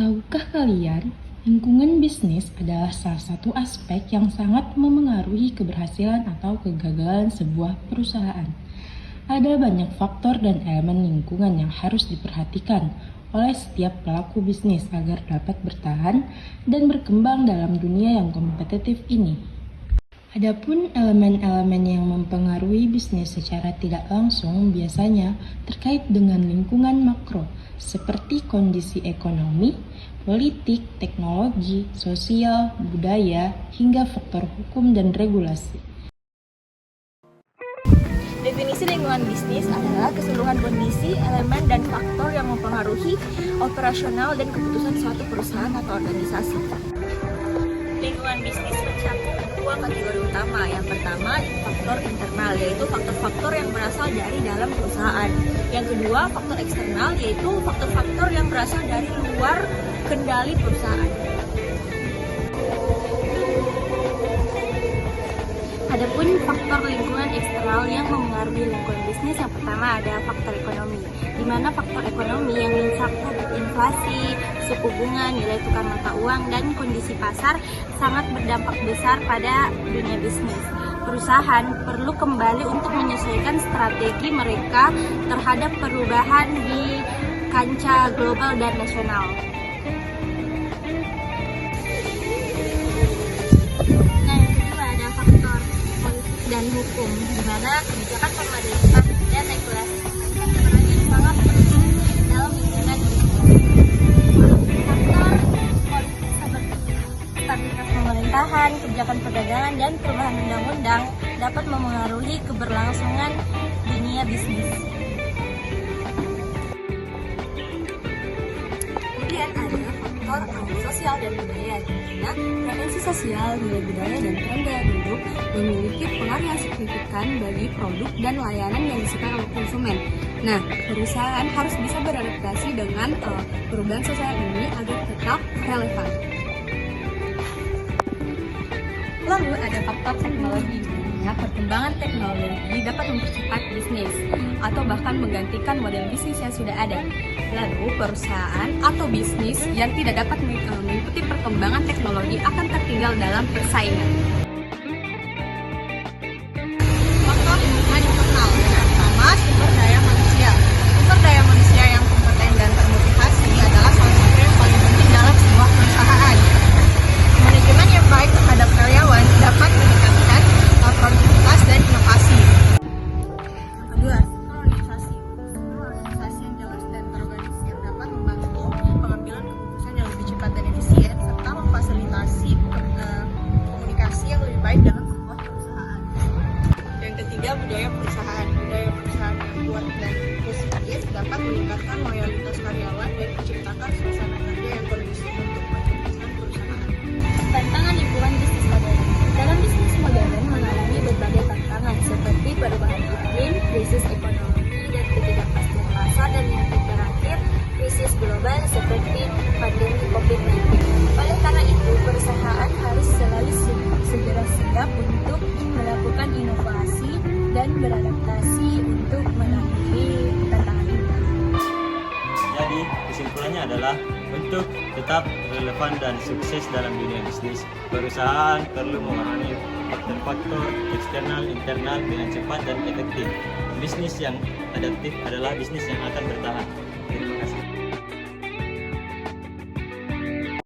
Tahukah kalian, lingkungan bisnis adalah salah satu aspek yang sangat memengaruhi keberhasilan atau kegagalan sebuah perusahaan. Ada banyak faktor dan elemen lingkungan yang harus diperhatikan oleh setiap pelaku bisnis agar dapat bertahan dan berkembang dalam dunia yang kompetitif ini. Adapun elemen-elemen yang mempengaruhi bisnis secara tidak langsung biasanya terkait dengan lingkungan makro, seperti kondisi ekonomi, politik, teknologi, sosial, budaya, hingga faktor hukum dan regulasi. Definisi lingkungan bisnis adalah keseluruhan kondisi, elemen, dan faktor yang mempengaruhi operasional dan keputusan suatu perusahaan atau organisasi. Lingkungan bisnis mencakup dua kategori utama. Yang pertama, faktor internal, yaitu faktor-faktor yang berasal dari dalam perusahaan. Yang kedua, faktor eksternal, yaitu faktor-faktor yang berasal dari luar kendali perusahaan. Adapun faktor lingkungan eksternal yang mempengaruhi lingkungan bisnis, yang pertama ada faktor ekonomi, di mana faktor ekonomi yang mencakup inflasi, suku bunga, nilai tukar mata uang, dan kondisi pasar sangat berdampak besar pada dunia bisnis. Perusahaan perlu kembali untuk menyesuaikan strategi mereka terhadap perubahan di kancah global dan nasional. Dan hukum, di mana kebijakan pemerintah dan regulasi peran yang sangat penting dalam lingkungan faktor politik seperti stabilitas pemerintahan, kebijakan perdagangan, dan perubahan undang-undang dapat memengaruhi keberlangsungan dunia bisnis. Kemudian ada faktor sosial dan budaya, di mana preferensi sosial, nilai budaya, dan tren gaya hidup memiliki pengaruh yang signifikan bagi produk dan layanan yang disukai oleh konsumen. Nah, perusahaan harus bisa beradaptasi dengan perubahan sosial ini agar tetap relevan. Lalu ada faktor teknologi, dimana perkembangan teknologi dapat mempercepat bisnis atau bahkan menggantikan model bisnis yang sudah ada. Lalu perusahaan atau bisnis yang tidak dapat mengikuti perkembangan teknologi akan tertinggal dalam persaingan. Faktor lingkungan internal, yang pertama sumber daya manusia. Sumber daya manusia yang kompeten dan termotivasi adalah salah satu yang paling penting dalam sebuah perusahaan. Manajemen yang baik terhadap karyawan dapat meningkatkan produktivitas dan inovasi. Kedua, organisasi yang jelas dan terorganisir dapat membantu pengambilan keputusan yang lebih cepat dan efisien serta memfasilitasi komunikasi yang lebih baik dalam sebuah perusahaan. Yang ketiga, budaya perusahaan. Budaya perusahaan yang kuat dan positif dapat meningkatkan loyalitas karyawan dan menciptakan suasana kerja yang kondusif untuk pertumbuhan perusahaan. Tantangan lingkungan bisnis modern. Dalam bisnis modern mengalami berbagai tantangan seperti perubahan iklim, krisis ekonomi, dan ketidakpastian pasar, dan yang terakhir krisis global seperti pandemi COVID-19. Oleh karena itu, perusahaan harus selalu segera siap untuk melakukan inovasi dan beradaptasi untuk menangani tantangan ini. Jadi, kesimpulannya adalah untuk tetap relevan dan sukses dalam dunia bisnis, perusahaan perlu memahami faktor-faktor eksternal internal dengan cepat dan efektif. Bisnis yang adaptif adalah bisnis yang akan bertahan.